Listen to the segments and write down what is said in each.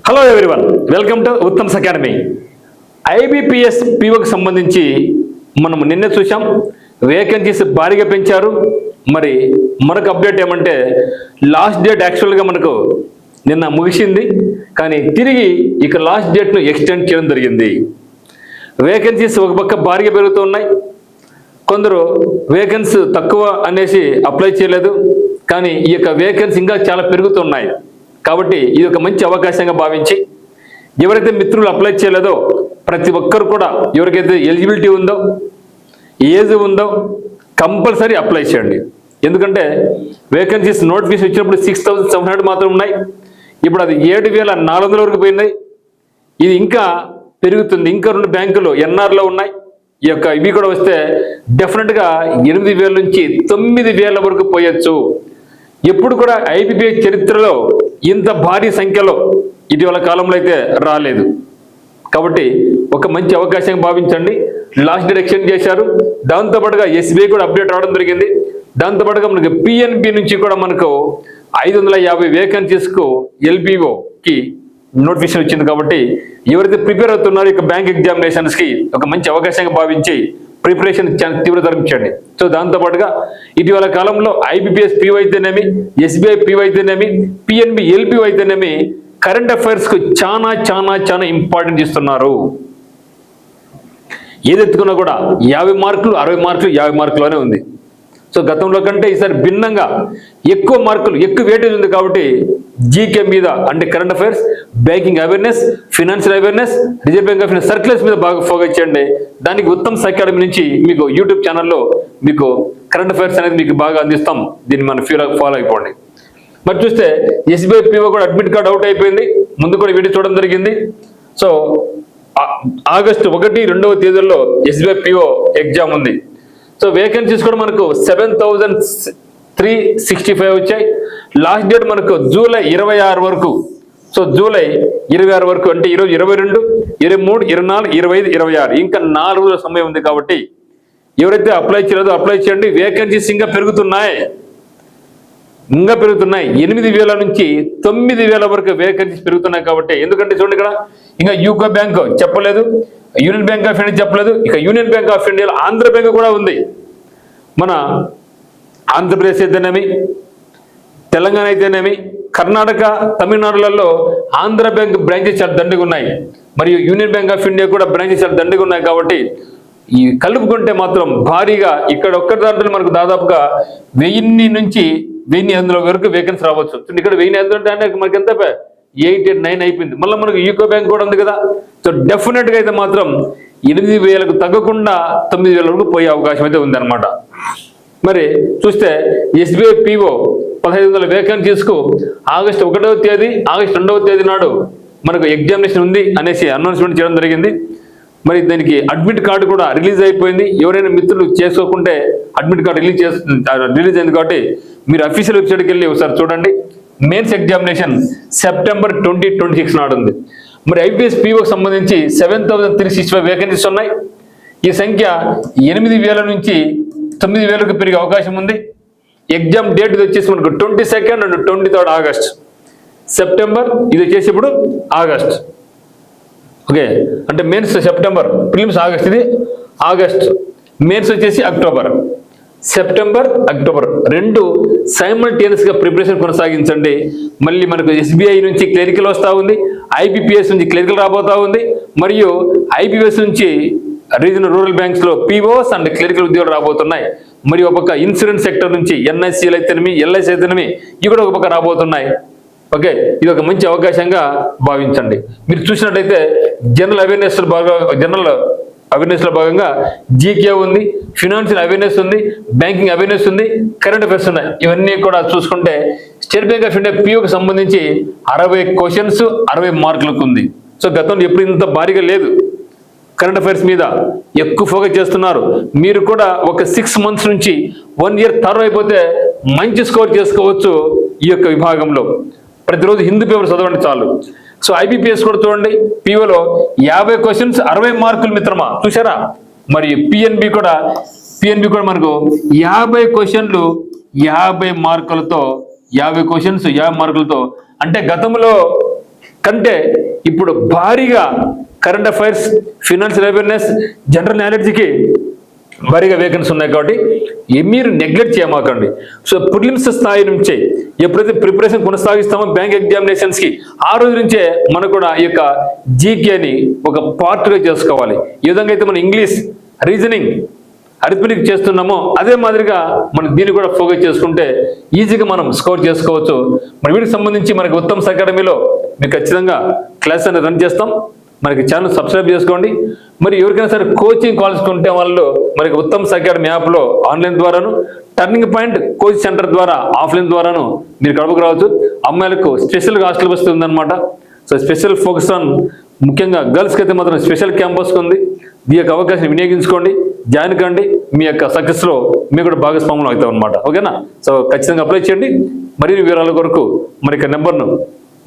Hello everyone, welcome to Uttam's academy. IBPS పిఓకి సంబంధించి మనం నిన్నే చూసాం, వేకెన్సీస్ భారీగా పెంచారు. మరి మనకు అప్డేట్ ఏమంటే లాస్ట్ డేట్ యాక్చువల్గా మనకు నిన్న ముగిసింది, కానీ తిరిగి ఇక లాస్ట్ డేట్ను ఎక్స్టెండ్ చేయడం జరిగింది. వేకెన్సీస్ ఒక పక్క భారీగా పెరుగుతున్నాయి. కొందరు వేకెన్సీ తక్కువ అనేసి అప్లై చేయలేదు, కానీ ఈ యొక్క వేకెన్సీ ఇంకా చాలా పెరుగుతున్నాయి. కాబట్టి ఇది ఒక మంచి అవకాశంగా భావించి ఎవరైతే మిత్రులు అప్లై చేయలేదో ప్రతి ఒక్కరు కూడా, ఎవరికైతే ఎలిజిబిలిటీ ఉందో, ఏజ్ ఉందో, కంపల్సరీ అప్లై చేయండి. ఎందుకంటే వేకెన్సీస్ నోటిఫికేషన్ ఇచ్చినప్పుడు 6,700 మాత్రం ఉన్నాయి. ఇప్పుడు అది 7,400 వరకు పోయినాయి. ఇది ఇంకా పెరుగుతుంది. ఇంకా 2 బ్యాంకులు ఎన్ఆర్లో ఉన్నాయి. ఈ యొక్క ఇవి కూడా వస్తే డెఫినెట్గా 8,000 నుంచి 9,000 వరకు పోయొచ్చు. ఎప్పుడు కూడా ఐబిపిఎస్ చరిత్రలో ఇంత భారీ సంఖ్యలో ఇటీవల కాలంలో అయితే రాలేదు. కాబట్టి ఒక మంచి అవకాశంగా భావించండి. లాస్ట్ డేట్ ఎక్స్టెండ్ చేశారు. దాంతోపాటుగా ఎస్బీఐ కూడా అప్డేట్ రావడం జరిగింది. దాంతోపాటుగా మనకి పిఎన్బి నుంచి కూడా మనకు 550 వేకెన్సీస్కు ఎల్బిఓకి నోటిఫికేషన్ వచ్చింది. కాబట్టి ఎవరైతే ప్రిపేర్ అవుతున్నారో ఇక బ్యాంక్ ఎగ్జామినేషన్స్కి ఒక మంచి అవకాశంగా భావించి ప్రిపరేషన్ తీవ్రతరించండి. సో దాంతోపాటుగా ఇటీవల కాలంలో ఐబిపిఎస్ పిఓ అయితేనేమి, ఎస్బీఐ పిఓ అయితేనేమి, పిఎన్బి ఎల్పిఓ అయితేనేమి కరెంట్ అఫైర్స్కు చాలా చాలా చాలా ఇంపార్టెంట్ ఇస్తున్నారు. ఏదెత్తుకున్నా కూడా 50 మార్కులు, 60 మార్కులు, 50 మార్కులోనే ఉంది. సో గతంలో కంటే ఈసారి భిన్నంగా ఎక్కువ మార్కులు, ఎక్కువ వెయిటేజ్ ఉంది. కాబట్టి జీకే మీద అంటే current affairs, banking awareness, financial awareness, reserve bank of India circulars మీద బాగా ఫోకస్ చేయండి. దానికి ఉత్తమ్స్ అకాడమీ నుంచి మీకు యూట్యూబ్ ఛానల్లో మీకు కరెంట్ అఫైర్స్ అనేది మీకు బాగా అందిస్తాం. దీన్ని మనం ఫాలో అయిపోండి. మరి చూస్తే ఎస్బీఐ పిఓ కూడా అడ్మిట్ కార్డ్ అవుట్ అయిపోయింది. ముందు కూడా వీడియో చూడడం జరిగింది. సో ఆగస్టు 1, 2వ తేదీల్లో ఎస్బీఐ పిఓ ఎగ్జామ్ ఉంది. సో వేకెన్సీస్ కూడా మనకు 7,365 వచ్చాయి. లాస్ట్ డేట్ మనకు జూలై 26 వరకు. సో జూలై 26 వరకు అంటే ఈరోజు 22, 23, 24, 25, 26 ఇంకా 4 రోజుల సమయం ఉంది. కాబట్టి ఎవరైతే అప్లై చేయలేదో అప్లై చేయండి. వేకెన్సీస్ ఇంకా పెరుగుతున్నాయి. 8,000 నుంచి 9,000 వరకు వేకెన్సీస్ పెరుగుతున్నాయి. కాబట్టి ఎందుకంటే చూడండి, ఇక్కడ ఇంకా యూకో బ్యాంక్ చెప్పలేదు, యూనియన్ బ్యాంక్ ఆఫ్ ఇండియా చెప్పలేదు. ఇక యూనియన్ బ్యాంక్ ఆఫ్ ఇండియాలో ఆంధ్ర బ్యాంక్ కూడా ఉంది. మన ఆంధ్రప్రదేశ్ అయితేనేమి, తెలంగాణ అయితేనేమి, కర్ణాటక, తమిళనాడులలో ఆంధ్ర బ్యాంక్ బ్రాంచెస్ చాలా దండిగా ఉన్నాయి. మరియు యూనియన్ బ్యాంక్ ఆఫ్ ఇండియా కూడా బ్రాంచెస్ చాలా దండిగా ఉన్నాయి. కాబట్టి ఈ కలుపుకుంటే మాత్రం భారీగా ఇక్కడ ఒక్కటి దాంట్లో మనకు దాదాపుగా 1000 నుంచి 1,800 వరకు వేకెన్సీ రావచ్చు. ఇక్కడ 1,800 అంటే మనకి ఎంత 8, 9 అయిపోయింది. మళ్ళీ మనకు యూకో బ్యాంక్ కూడా ఉంది కదా. సో డెఫినెట్గా అయితే మాత్రం 8,000కు తగ్గకుండా 9,000 వరకు పోయే అవకాశం అయితే ఉందన్నమాట. మరి చూస్తే ఎస్బీఐ పిఓ 1,500 వేకెన్సీస్కు ఆగస్టు 1వ తేదీ, ఆగస్టు 2వ తేదీ నాడు మనకు ఎగ్జామినేషన్ ఉంది అనేసి అనౌన్స్మెంట్ చేయడం జరిగింది. మరి దానికి అడ్మిట్ కార్డు కూడా రిలీజ్ అయిపోయింది. ఎవరైనా మిత్రులు చేసుకోకుంటే అడ్మిట్ కార్డు రిలీజ్ అయింది. కాబట్టి మీరు అఫీషియల్ వెబ్సైట్కి వెళ్ళి ఒకసారి చూడండి. మెయిన్స్ ఎగ్జామినేషన్ సెప్టెంబర్ 2026 నాడు ఉంది. మరి ఐపీఎస్ పిఓకి సంబంధించి 7,365 వేకెన్సీస్ ఉన్నాయి. ఈ సంఖ్య 8,000 నుంచి 9,000కు పెరిగే అవకాశం ఉంది. ఎగ్జామ్ డేట్ ఇది వచ్చేసి మనకు 22 and 23 ఆగస్ట్. సెప్టెంబర్ ఇది వచ్చేసి ఇప్పుడు ఆగస్ట్. ఓకే, అంటే మెయిన్స్ సెప్టెంబర్, ప్రిలిమ్స్ ఆగస్ట్. ఇది ఆగస్ట్, మెయిన్స్ వచ్చేసి అక్టోబర్. సెప్టెంబర్, అక్టోబర్ 2 సైమల్టేనియస్గా ప్రిపరేషన్ కొనసాగించండి. మళ్ళీ మనకు ఎస్బీఐ నుంచి క్లరికల్ వస్తూ ఉంది, ఐబిపిఎస్ నుంచి క్లరికల్ రాబోతూ ఉంది, మరియు ఐబిపిఎస్ నుంచి రీజనల్ రూరల్ బ్యాంక్స్లో పీఓస్ అండ్ క్లరికల్ ఉద్యోగాలు రాబోతున్నాయి. మరియు ఒక పక్క ఇన్సూరెన్స్ సెక్టర్ నుంచి ఎన్ఐసీలు అయితేనేమి, ఎల్ఐసి అయితేనేమి ఇవి కూడా ఒక పక్క రాబోతున్నాయి. ఓకే, ఇది ఒక మంచి అవకాశంగా భావించండి. మీరు చూసినట్టయితే జనరల్ అవేర్నెస్లో భాగంగా జీకే ఉంది, ఫినాన్షియల్ అవేర్నెస్ ఉంది, బ్యాంకింగ్ అవేర్నెస్ ఉంది, కరెంట్ అఫైర్స్ ఉన్నాయి. ఇవన్నీ కూడా చూసుకుంటే స్టేట్ బ్యాంక్ ఆఫ్ ఇండియా పిఓకి సంబంధించి 60 క్వశ్చన్స్ 60 మార్కులకు ఉంది. సో గతంలో ఎప్పుడు ఇంత భారీగా లేదు. కరెంట్ అఫైర్స్ మీద ఎక్కువ ఫోకస్ చేస్తున్నారు. మీరు కూడా ఒక 6 months నుంచి 1 year థర్డ్ అయిపోతే మంచి స్కోర్ చేసుకోవచ్చు. ఈ యొక్క విభాగంలో ప్రతిరోజు హిందీ పేపర్ చదవండి చాలు. సో ఐబిపిఎస్ కూడా చూడండి, పిఓలో 50 క్వశ్చన్స్ 60 మార్కులు మిత్రమా, చూసారా. మరి పిఎన్బి కూడా మనకు 50 క్వశ్చన్లు 50 మార్కులతో, 50 క్వశ్చన్స్ 50 మార్కులతో. అంటే గతంలో కంటే ఇప్పుడు భారీగా current affairs, financial awareness, general నాలెడ్జ్కి భారీగా వేకెన్సీ ఉన్నాయి. కాబట్టి మీరు నెగ్లెక్ట్ చేయమాకండి. సో ప్రిలిమ్స్ స్థాయి నుంచే ఎప్పుడైతే ప్రిపరేషన్ కొనసాగిస్తామో బ్యాంక్ ఎగ్జామినేషన్స్కి, ఆ రోజు నుంచే మనకు కూడా ఈ యొక్క జీకేని ఒక పార్ట్గా చేసుకోవాలి. ఈ విధంగా అయితే మనం ఇంగ్లీష్, రీజనింగ్, అరిథమెటిక్ చేస్తున్నామో అదే మాదిరిగా మనం దీన్ని కూడా ఫోకస్ చేసుకుంటే ఈజీగా మనం స్కోర్ చేసుకోవచ్చు. మరి వీటికి సంబంధించి మనకి ఉత్తమ్స్ అకాడమీలో మీకు ఖచ్చితంగా క్లాస్ అనేది రన్ చేస్తాం. మనకి ఛానల్ సబ్స్క్రైబ్ చేసుకోండి. మరి ఎవరికైనా సరే కోచింగ్ కావాల్సుకుంటే వాళ్ళు మనకి ఉత్తమ్స్ అకాడమీ యాప్లో ఆన్లైన్ ద్వారాను, టర్నింగ్ పాయింట్ కోచింగ్ సెంటర్ ద్వారా ఆఫ్లైన్ ద్వారాను మీరు కడపకు రావచ్చు. అమ్మాయిలకు స్పెషల్గా హాస్టల్ బస్ ఉందన్నమాట. సో స్పెషల్ ఫోకస్ ఆన్ ముఖ్యంగా గర్ల్స్కి అయితే మాత్రం స్పెషల్ క్యాంపస్ ఉంది. ఈ యొక్క అవకాశాన్ని వినియోగించుకోండి, జాయిన్ కండి. మీ యొక్క సక్సెస్లో మీకు కూడా భాగస్వాములు అవుతాం అనమాట. ఓకేనా? సో ఖచ్చితంగా అప్లై చేయండి. మరిన్ని వివరాల కొరకు మన యొక్క నెంబర్ను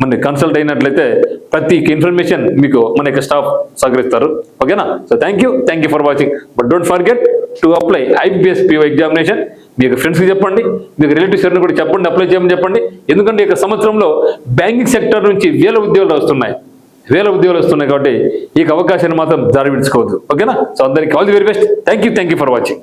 మన కన్సల్ట్ అయినట్లయితే ప్రతి ఇన్ఫర్మేషన్ మీకు మన యొక్క స్టాఫ్ సహకరిస్తారు. ఓకేనా? So thank you for watching. But don't forget to apply IBPS PO examination. మీ యొక్క ఫ్రెండ్స్కి చెప్పండి, మీకు రిలేటివ్స్ ఎవరిని కూడా చెప్పండి, అప్లై చేయమని చెప్పండి. ఎందుకంటే ఈ యొక్క సంవత్సరంలో బ్యాంకింగ్ సెక్టర్ నుంచి వేల ఉద్యోగాలు వస్తున్నాయి కాబట్టి ఈ అవకాశాన్ని మాత్రం జారి విడుచుకోవద్దు. ఓకేనా? సో అందరికీ all the very best. Thank you for watching.